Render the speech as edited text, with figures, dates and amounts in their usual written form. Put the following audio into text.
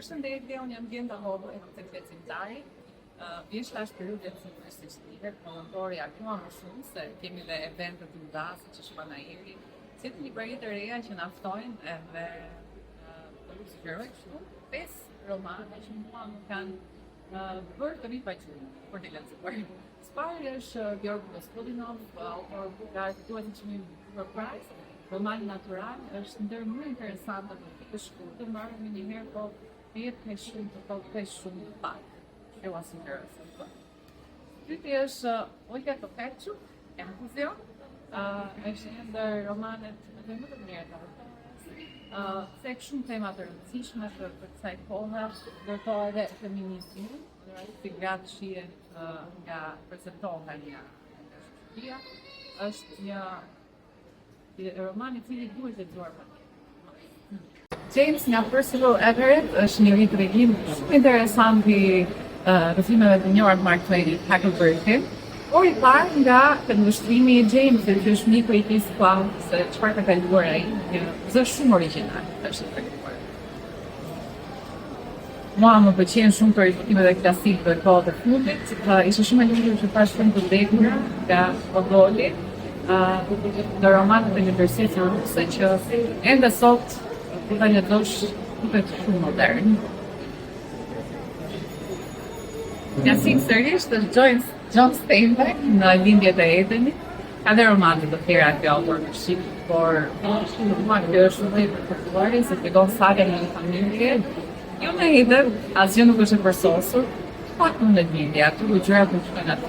Përshëndetje, unë jam Gjenda Hollë, e veprimtari. Vjesh tash periudhja e universitetit, promotori akoma më shumë se kemi dhe evente të mëdha siç është Panairi. Si të librari të reja që na ftojnë edhe të sugjeroj kështu 5 romane që mua më kanë bërë të rifaqur për të lexuar. Spari është Georg Gospodinov, autor bulgar i quajtur Chimney Prize. Roman natural është ndër më interesante të shkurtër, marrë një herë po jetë shumë të pak. Eu acho interessante. Dytë është Olga Tokarczuk, Entuzion. Është një ndër romanet më të mira të autorit. Se ka shumë tema të rëndësishme për kësaj kohe, ndërkohë edhe feminizmi, si gratë shihet nga prezantohen nga shqiptaria, është një roman i cili duhet lexuar më. James nga Percival Everett është një tregim shumë interesant i rrëfimeve të njohura të Mark Twainit, Huckleberry. Por i parë nga këndvështrimi i Jamesit, që është miku i tij Squall, se çfarë ka kaluar ai, është shumë origjinal, është i treguar. Mua më pëlqejnë shumë të rrëfimet e klasike të kohës së fundit, ishte shumë e lumtur që pash shumë të vdekura nga Gogoli, në romanet e Universitetit Ruse që ende sot ta lexosh duket shumë modern. Njësi sërish është John Steinbeck në Lindjet e Edenit. Ka dhe romane të tjera të autor në shqip, por mua kjo është shumë e popullore, se tregon sagën e një familje. Jo me ide, asgjë nuk është e përsosur, pak në Lindje, aty ku gjërat nuk shkojnë atë.